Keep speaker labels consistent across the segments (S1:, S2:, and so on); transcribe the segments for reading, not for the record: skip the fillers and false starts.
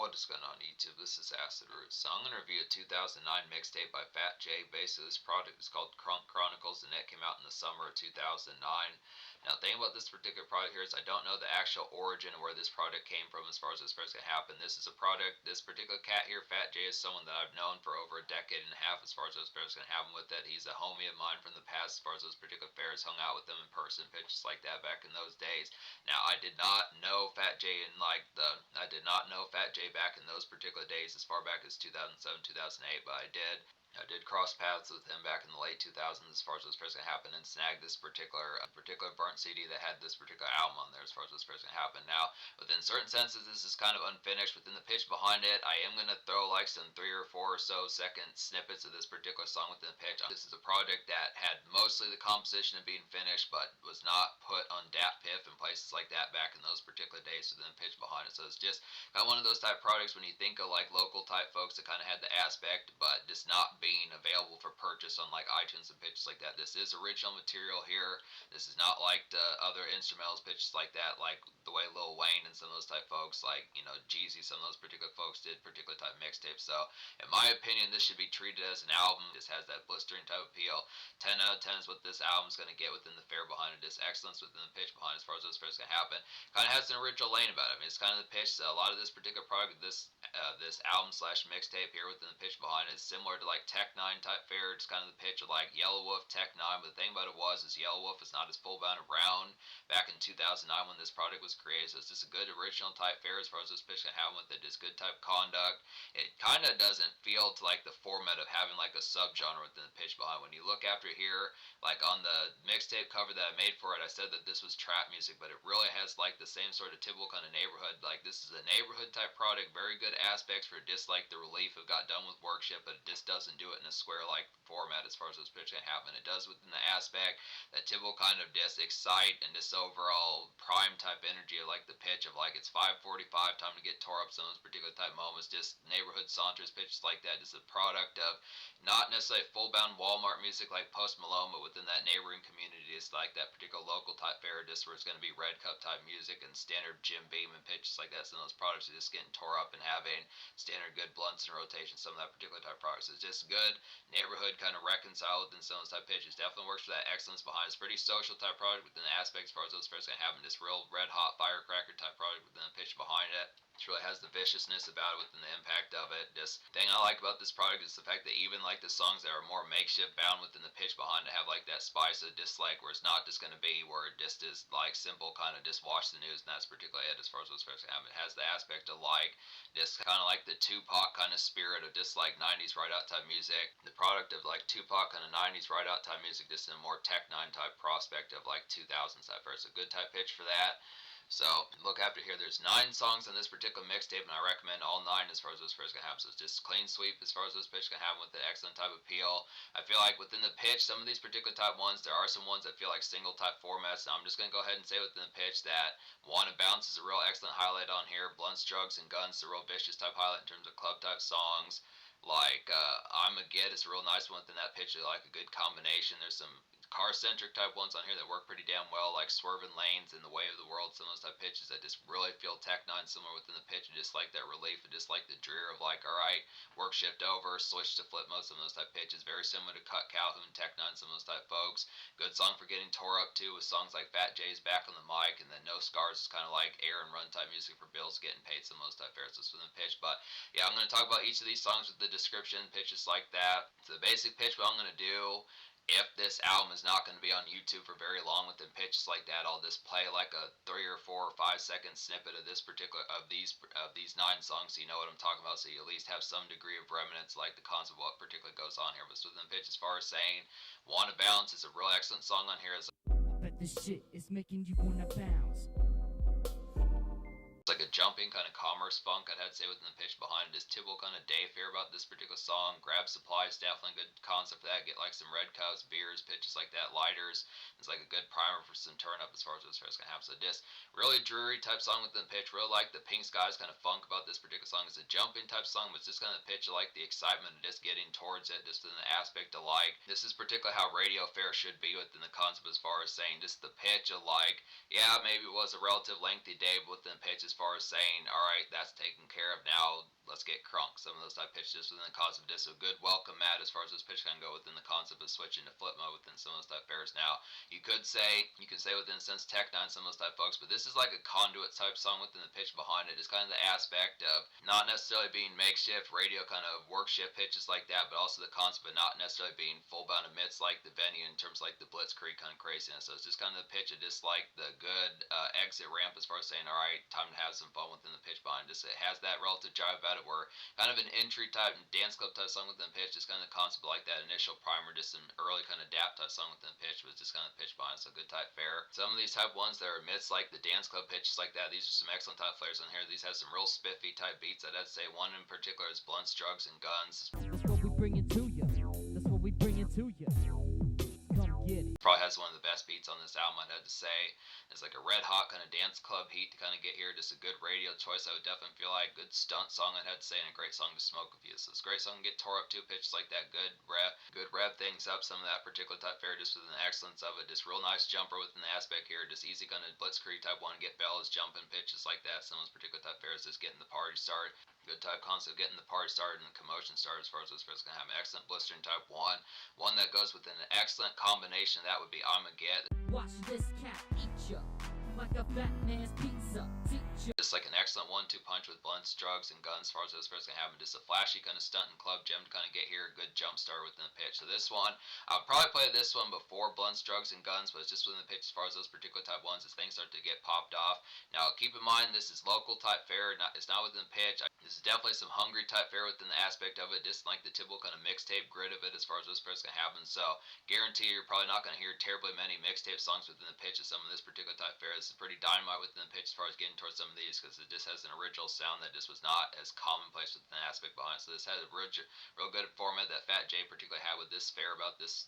S1: What is going on YouTube? This is Acid Rootz. So I'm going to review a 2009 mixtape by Phat. Basically, this project is called Crunk Chronicles, and it came out in the summer of 2009. Now, the thing about this particular product here is I don't know the actual origin of where this product came from as far as this first going to happen. This is a product, this particular cat here, Phat, is someone that I've known for over a decade and a half as far as those fairs going to happen with it. He's a homie of mine from the past as far as those particular fairs, hung out with them in person, pictures like that back in those days. Now, I did not know Phat back in those particular days as far back as 2007, 2008, but I did cross paths with him back in the late 2000s as far as this first going to happen and snagged this particular burnt CD that had this particular album on there as far as this first going to happen. Now, within certain senses, this is kind of unfinished. Within the pitch behind it, I am going to throw like some 3 or 4 or so second snippets of this particular song within the pitch. This is a project that had mostly the composition of being finished, but was not put on Datpiff and places like that back in those particular days within the pitch behind it. So it's just kind of one of those type projects when you think of like local type folks that kind of had the aspect, but just not being available for purchase on like iTunes and pitches like that. This is original material here. This is not like the other instrumentals pitches like that, like the way Lil Wayne and some of those type folks, like, you know, Jeezy, some of those particular folks did particular type mixtapes. So in my opinion, this should be treated as an album. This has that blistering type appeal. 10 out of 10 is what this album's going to get within the fare behind it. This excellence within the pitch behind it as far as this first going to happen. Kind of has an original lane about it. I mean, it's kind of the pitch. So a lot of this particular product, this album slash mixtape here within the pitch behind it is similar to like Tech Nine type fare. It's kind of the pitch of like Yellow Wolf, Tech Nine, but the thing about it is Yellow Wolf is not as full bound around back in 2009 when this product was created. So it's just a good original type fare as far as this pitch can have with it. Just good type conduct. It kind of doesn't feel to like the format of having like a subgenre within the pitch behind. When you look after here, like on the mixtape cover that I made for it, I said that this was trap music, but it really has like the same sort of typical kind of neighborhood. Like this is a neighborhood type product, very good aspects for just like the relief of got done with worship, but it just doesn't do it in a square like format as far as this pitch can happen. It does within the aspect that typical kind of just excite and just overall prime type energy of like the pitch of like it's 5:45, time to get tore up some of those particular type moments, just neighborhood saunters, pitches like that. Just a product of not necessarily full bound Walmart music like Post Malone, but within that neighboring community, it's like that particular local type fare, just where it's going to be red cup type music and standard Jim Beam and pitches like that. Some of those products are just getting tore up and having standard good blunts in rotation. Some of that particular type products is just good neighborhood kind of reconciled within some of those type pitches. Definitely works for that excellence behind. It's pretty social type product within the aspects as far as those first going to happen. This real red hot firecracker type product within the pitch behind it. It really has the viciousness about it within the impact of it. Just thing I like about this product is the fact that even like the songs that are more makeshift bound within the pitch behind it have like that spice of just like where it's not just going to be where it just is like simple kind of just watch the news and that's particularly it as far as what's supposed to happen. It has the aspect of like just kind of like the Tupac kind of spirit of just like 90s right out type music. The product of like Tupac kind of 90s right out type music just in a more Tech Nine type prospect of like 2000s type first. A good type pitch for that. So look after here. There's 9 songs on this particular mixtape, and I recommend all 9 as far as those pitch can have. So it's just clean sweep as far as those pitch can have with the excellent type appeal. I feel like within the pitch, some of these particular type ones, there are some ones that feel like single type formats. Now I'm just gonna go ahead and say within the pitch that Wanna Bounce is a real excellent highlight on here. Blunts, Drugs, and Guns is a real vicious type highlight in terms of club type songs. Like I'm a Get is a real nice one within that pitch. Like a good combination. There's some car-centric type ones on here that work pretty damn well, like Swerving Lanes and The Way of the World, some of those type pitches that just really feel Tech Nine similar within the pitch, and just like that relief and just like the drear of like, alright, work shift over, switch to flip mode, some of those type pitches, very similar to Cut Calhoun, Tech Nine, some of those type folks. Good song for getting tore up too, with songs like Phat J's Back on the Mic, and then No Scars is kind of like air and run type music for bills getting paid, some of those type fares within the pitch. But yeah, I'm going to talk about each of these songs with the description, pitches like that. So the basic pitch, what I'm going to do, if this album is not going to be on YouTube for very long within pitches like that, I'll just play like a 3 or 4 or 5 second snippet of this particular of these 9 songs, so you know what I'm talking about, so you at least have some degree of remnants like the concept of what particularly goes on here. But so within the pitch, as far as saying Wanna Bounce is a real excellent song on here.
S2: But this shit is making you wanna bounce.
S1: It's like a jumping kind of commerce funk, I'd say, within the pitch behind it. Is typical kind of day fare about this particular song. Grab supplies, definitely a good concept for that. Get like some red cups, beers, pitches like that, lighters. It's like a good primer for some turn up as far as those fairs can have. So just really dreary type song within the pitch. Really like the Pink Skies kind of funk about this particular song. It's a jumping type song, but it's just kind of the pitch of like the excitement of just getting towards it, just in the aspect of like, this is particularly how radio fare should be within the concept as far as saying just the pitch of like, yeah, maybe it was a relative lengthy day, but within the pitch as far as saying, all right, that's taken care of. Now let's get crunk. Some of those type pitches within the concept of just a good welcome mat as far as this pitch can go within the concept of switching to flip mode within some of those type pairs. Now you could say within a sense Tech Nine some of those type folks, but this is like a conduit type song within the pitch behind it. It's kind of the aspect of not necessarily being makeshift radio kind of work shift pitches like that, but also the concept of not necessarily being full bound amidst like the venue in terms of like the blitzkrieg kind of craziness. So it's just kind of the pitch of just like the good exit ramp as far as saying, all right, time to have some fun within the pitch behind. Just it has that relative jive about it where kind of an entry type dance club type song within the pitch, just kind of the concept like that initial primer, just some early kind of dap type song within the pitch, was just kind of pitch behind. So good type fare. Some of these type ones that are amidst like the dance club pitches like that, these are some excellent type flares on here. These have some real spiffy type beats. I'd say one in particular is Blunts, Drugs, and Guns.
S2: That's what we bring it to you. That's what we bring it to you. Come get it.
S1: Probably has one of the best beats on this album, I'd have to say. It's like a red hot kind of dance club heat to kind of get here. Just a good radio choice, I would definitely feel like. Good stunt song, I'd have to say, and a great song to smoke with you. So it's a great song to get tore up to, pitches like that. Good rev things up. Some of that particular type fare just with the excellence of it. Just real nice jumper within the aspect here. Just easy kind of blitzkrieg type one, get bells, jumping pitches like that. Some of those particular type fares just getting the party started. Good type concept, getting the party started and the commotion started as far as this first going to have an excellent blistering type one. One that goes with an excellent combination, that would be I'ma Get.
S2: Watch this cat eat ya like a fat man's pizza.
S1: Just like an excellent 1-2 punch with Blunts, Drugs, and Guns as far as this first going to happen. Just a flashy kind of stunt and club gem to kind of get here. Good jump start within the pitch. So this one, I'll probably play this one before Blunts, Drugs, and Guns, but it's just within the pitch as far as those particular type ones as things start to get popped off. Now keep in mind this is local type fare. It's not within the pitch. This is definitely some hungry type fare within the aspect of it. Just like the typical kind of mixtape grid of it as far as this first going to happen. So guarantee you're probably not going to hear terribly many mixtape songs within the pitch of some of this particular type fare. This is pretty dynamite within the pitch as far as getting towards some of these, because it just has an original sound that just was not as commonplace within the aspect behind it. So this has a real good format that Phat J particularly had with this fare about this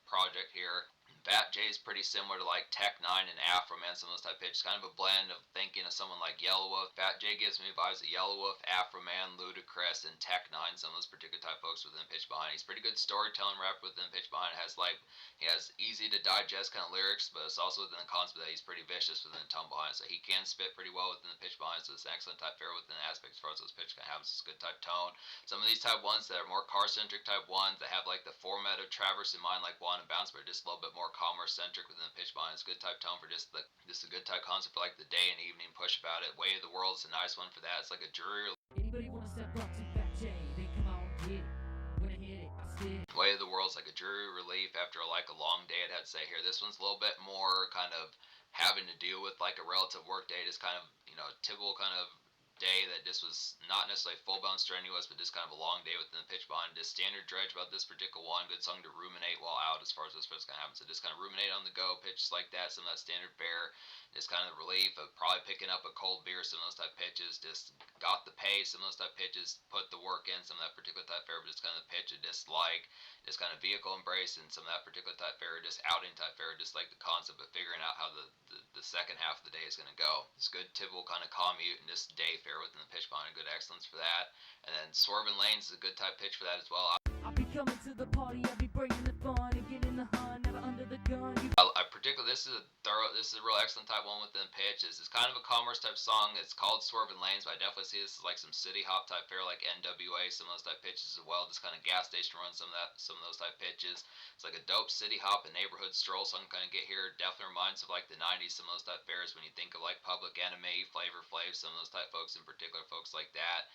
S1: project here. Phat J is pretty similar to like Tech Nine and Afro Man, some of those type pitches. Kind of a blend of thinking of someone like Yellow Wolf. Phat J gives me vibes of Yellow Wolf, Afro Man, Ludacris, and Tech Nine, some of those particular type folks within pitch behind. He's pretty good storytelling rapper within pitch behind. He has easy to digest kind of lyrics, but it's also within the concept that he's pretty vicious within the tone behind. So he can spit pretty well within the pitch behind. So it's an excellent type fare within the aspects as far as those pitch can have. It's a good type tone. Some of these type ones that are more car centric type ones that have like the format of Traverse in mind, like One and Bounce, but just a little bit more commerce centric within the pitch behind. It's a good type tone for just a good type concept for like the day and evening push about it. Way of the World is a nice one for that. It's like a jury.
S2: Anybody wanna step up to Phat J? Then come on, get it. When I hit it, I spit.
S1: Way of the World's like a jury relief after like a long day, I'd have to say here. This one's a little bit more kind of having to deal with like a relative work day. Just kind of, typical kind of day that this was not necessarily full-bound strenuous, but just kind of a long day within the pitch behind. Just standard dredge about this particular one. Good song to ruminate while out as far as this first going to happen. So just kind of ruminate on the go, pitches like that, some of that standard fare. Just kind of the relief of probably picking up a cold beer, some of those type pitches. Just got the pace, some of those type pitches, put the work in, some of that particular type fare, but just kind of the pitch of just kind of vehicle embrace and some of that particular type fare, just outing type fare, just like the concept of figuring out how the second half of the day is going to go. It's good typical kind of commute and just day fare within the pitch behind, a good excellence for that. And then Swerving Lanes is a good type pitch for that as well.
S2: I'll be coming to the party, I'll be bringing the fun and getting the hun, never under the gun.
S1: I particularly, this is a real excellent type one within pitch. It's kind of a commerce type song. It's called Swerving Lanes, but I definitely see this as like some city hop type fare, like NWA, some of those type pitches as well. Just kind of gas station run, some of those type pitches. It's like a dope city hop and neighborhood stroll song kind of get here. Definitely reminds of like the 90s, some of those type fares when you think of like Public Enemy, Flavor Flav, some of those type folks in particular, folks like that.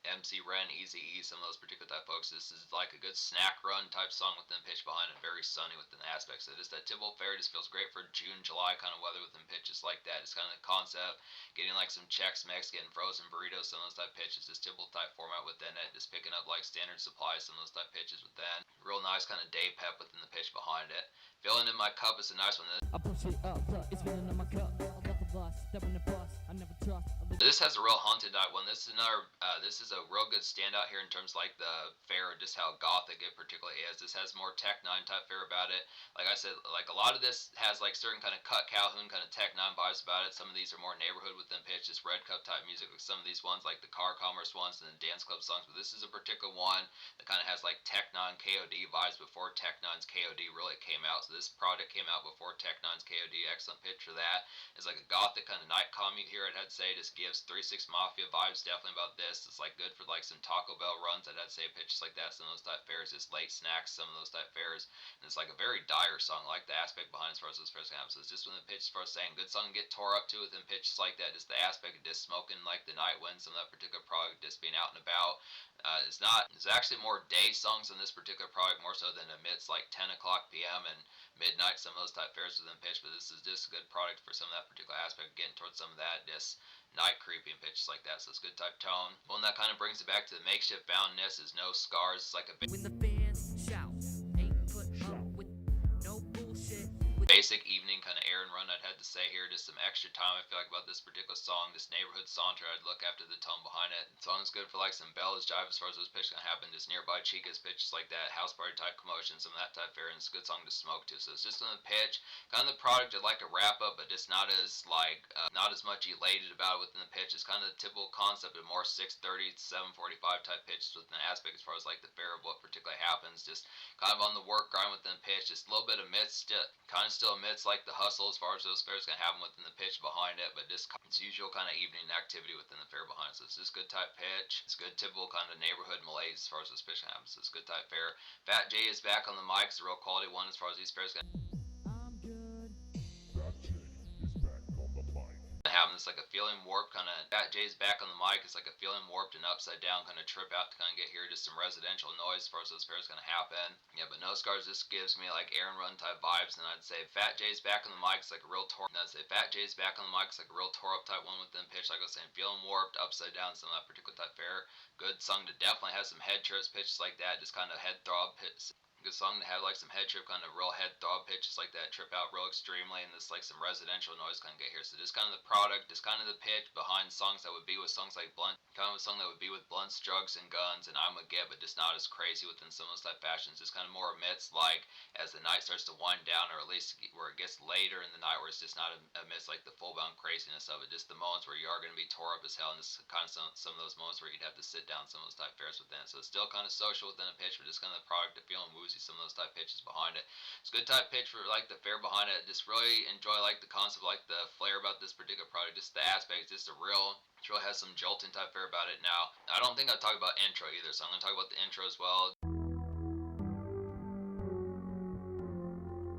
S1: MC Ren, Eazy-E, some of those particular type folks. This is like a good snack run type song within pitch behind and very sunny within the aspects. So just that typical fare just feels great for June, July kind of weather within pitches like that. It's kind of the concept, getting like some Chex Mix, getting frozen burritos, some of those type pitches, this typical type format within it, just picking up like standard supply, some of those type pitches within. Real nice kind of day pep within the pitch behind it. Filling in My Cup is a nice one.
S2: I push it up, it's filling in my cup. I got the bus, step in the bus, I never trust.
S1: This has a real haunted night one. This is a real good standout here in terms of like the fare, just how gothic it particularly is. This has more Tech Nine type fare about it. Like I said, like a lot of this has like certain kind of Cut Calhoun kind of Tech Nine vibes about it. Some of these are more neighborhood within pitch, just Red Cup type music. Like some of these ones, like the car commerce ones and the dance club songs. But this is a particular one that kind of has like Tech Nine KOD vibes before Tech Nine's KOD really came out. So this project came out before Tech Nine's KOD. Excellent pitch for that. It's like a gothic kind of night commute here. I'd have to say, just gives 3-6 Mafia vibes definitely about this. It's like good for like some Taco Bell runs. I'd say pitches like that, some of those type fares, just late snacks, some of those type fares. And it's like a very dire song. I like the aspect behind as far as those fares can happen. So it's just when the pitch as far as saying good song to get tore up to within pitches like that. Just the aspect of just smoking like the night wind, some of that particular product, just being out and about. It's not. It's actually more day songs in this particular product, more so than amidst like 10 o'clock p.m. and midnight. Some of those type fares within pitch, but this is just a good product for some of that particular aspect, getting towards some of that just night creeping pitches like that. So it's good type tone. One that kind of brings it back to the makeshift boundness is no scars. It's like a
S2: When the fans shout, ain't put up with no bullshit.
S1: basic evening kind of errand run I'd had to say here. Just some extra time I feel like about this particular song, this neighborhood saunter. I'd look after the tone behind it. The song's good for like some bells jive as far as those pitches can happen. Just nearby chicas pitches like that, house party type commotion, some of that type fare, and it's a good song to smoke to. So it's just on the pitch, kind of the product I'd like to wrap up, but just not as like not as much elated about it within the pitch. It's kind of the typical concept of more 6:30 to 7:45 type pitches within the aspect as far as like the fare of what particularly happens. Just kind of on the work grind within the pitch, just a little bit amidst it, kind of still amidst like the hustle as far as those fares can happen within the pitch behind it, but just it's usual kind of evening activity within the fare behind it. So it's just good type pitch. It's good typical kind of neighborhood malaise as far as this pitch can happen. So it's good type fare. Phat J is back on the mic. It's a real quality one as far as these fares can
S2: I'm good.
S1: happen. It's like a feeling warped kind of. Phat J's back on the mic. It's like a feeling warped and upside down kind of trip out to kind of get here. Just some residential noise as far as those fares going to happen. Yeah, but no scars. This gives me like Aaron Run type vibes. And I'd say Phat J's back on the mic. It's like a real tore. And I'd say Phat J's back on the mic. It's like a real tore up type one within pitch. Like I was saying, feeling warped, upside down, some of that particular type fare. Good song to definitely have some head trips pitches like that. Just kind of head throb hits. Good song to have like some head trip kind of real head throb pitches like that, trip out real extremely, and this like some residential noise kind of get here. So just kind of the product, just kind of the pitch behind songs that would be with songs like Blunt, kind of a song that would be with Blunts, Drugs, and Guns, and I'm a Get, but just not as crazy within some of those type fashions. Just kind of more amidst like as the night starts to wind down, or at least where it gets later in the night, where it's just not amidst like the full bound craziness of it. Just the moments where you are going to be tore up as hell, and just kind of some of those moments where you'd have to sit down some of those type fares within it. So it's still kind of social within a pitch, but just kind of the product of feeling woozy, some of those type pitches behind it. It's a good type pitch for like the fare behind it. Just really enjoy like the concept, like the flair about this particular product, just the aspects, just a real. It really has some jolting type fare about it. Now, I don't think I'll talk about intro either, so I'm gonna talk about the intro as well.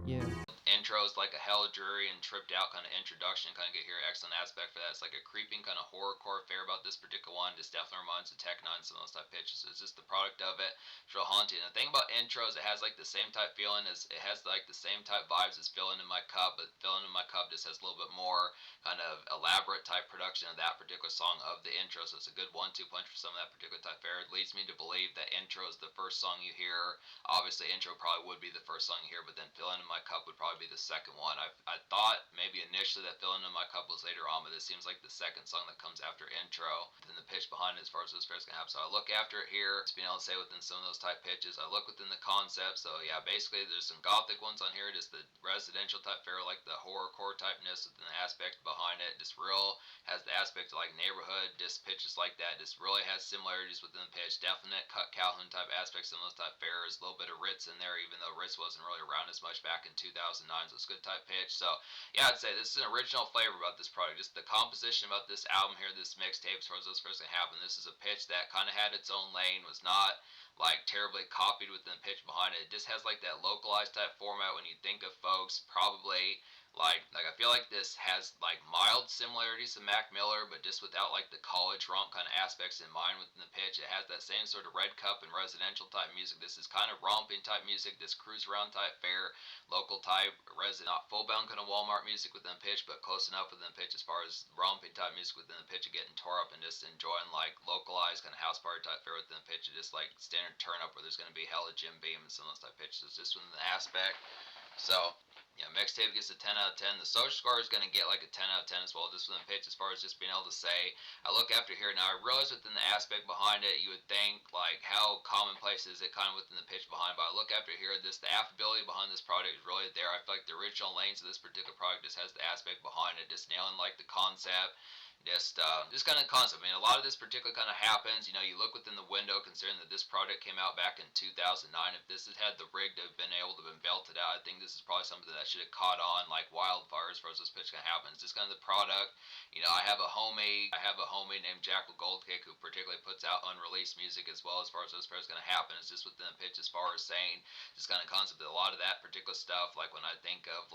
S2: Yeah.
S1: Intro is like a hell dreary and tripped out kind of introduction. Kind of get here, excellent aspect for that. It's like a creeping kind of horrorcore fare about this particular one. Just definitely reminds of Tech Nine, some of those type pitches. It's just the product of it. It's real haunting. And the thing about intros, it has like the same type feeling as it has like the same type vibes as Filling in My Cup, but Filling in My Cup just has a little bit more kind of elaborate type production of that particular song of the intro. So it's a good 1-2 punch for some of that particular type fare. It leads me to believe that intro is the first song you hear. Obviously, intro probably would be the first song you hear, but then Filling in My Cup would probably be the second one. I thought maybe initially that Filling in My Cup was later on, but this seems like the second song that comes after intro. Then the pitch behind it as far as those fares can happen. So I look after it here, just being able to say within some of those type pitches. I look within the concept. So yeah, basically there's some gothic ones on here, just the residential type fare, like the horrorcore typeness within the aspect behind it. Just real has the aspect of like neighborhood, just pitches like that. Just really has similarities within the pitch. Definite Cut Calhoun type aspects, some of those type fares. A little bit of Ritz in there, even though Ritz wasn't really around as much back in 2009. So it's good type pitch. So yeah, I'd say this is an original flavor about this product. Just the composition about this album here, this mixtape, as far as those first thing happen. This is a pitch that kind of had its own lane, was not like terribly copied within the pitch behind it. It just has like that localized type format. When you think of folks, probably like I feel like this has like mild similarities to Mac Miller, but just without like the college romp kind of aspects in mind within the pitch. It has that same sort of Red Cup and residential type music. This is kind of romping type music, this cruise around type fare, local type resident, not full bound kind of Walmart music within the pitch, but close enough within the pitch as far as romping type music within the pitch of getting tore up and just enjoying like localized kind of house party type fare within the pitch, of just like standard turn up where there's going to be hella Jim Beam and some of those type pitches. Just within the aspect. So yeah, mixtape gets a 10 out of 10. The social score is going to get like a 10 out of 10 as well, just within the pitch, as far as just being able to say. I look after here now. I realize within the aspect behind it, you would think like how commonplace is it kind of within the pitch behind. But I look after here, this the affability behind this product is really there. I feel like the original lanes of this particular product just has the aspect behind it, just nailing like the concept. Just kind of concept. I mean, a lot of this particular kind of happens. You look within the window, considering that this product came out back in 2009. If this had the rig to have been able to have been belted out, I think this is probably something that should have caught on like wildfire as far as this pitch can happen. It's just kind of the product. I have a homie named Jackal Goldkick who particularly puts out unreleased music as well as far as this is going to happen. It's just within the pitch as far as saying just kind of concept. A lot of that particular stuff, like when I think of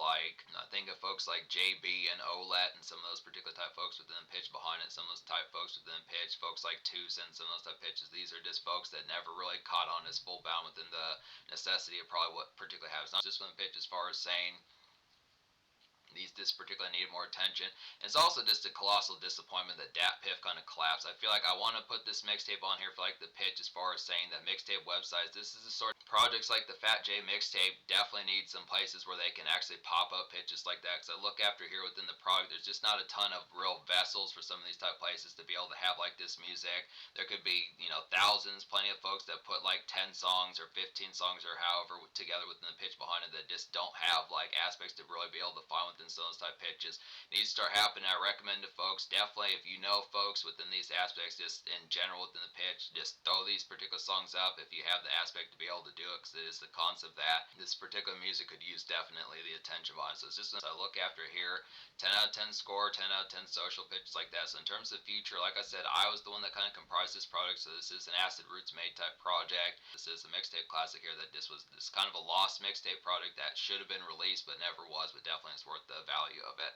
S1: folks like JB and Olet and some of those particular type folks within the pitch behind it, some of those type folks within the pitch, folks like Tucson, some of those type pitches. These are just folks that never really caught on as full bound within the necessity of probably what particularly happens. Not just within the pitch as far as saying this particularly needed more attention. And it's also just a colossal disappointment that Datpiff kind of collapsed. I feel like I want to put this mixtape on here for like the pitch as far as saying that mixtape websites, this is the sort of projects like the Phat J mixtape definitely need some places where they can actually pop up pitches like that. Because I look after here within the product, there's just not a ton of real vessels for some of these type places to be able to have like this music. There could be, thousands, plenty of folks that put like 10 songs or 15 songs or however together within the pitch behind it that just don't have like aspects to really be able to find within some of those type pitches. It needs to start happening. I recommend to folks, definitely, if you know folks within these aspects, just in general within the pitch, just throw these particular songs up if you have the aspect to be able to do it, because it is the concept that this particular music could use definitely the attention behind. So it's just I look after here, 10 out of 10 score, 10 out of 10 social pitches like that. So in terms of future, like I said, I was the one that kind of comprised this product. So this is an acid Rootz-made type project. This is a mixtape classic here that this kind of a lost mixtape product that should have been released but never was, but definitely is worth the value of it.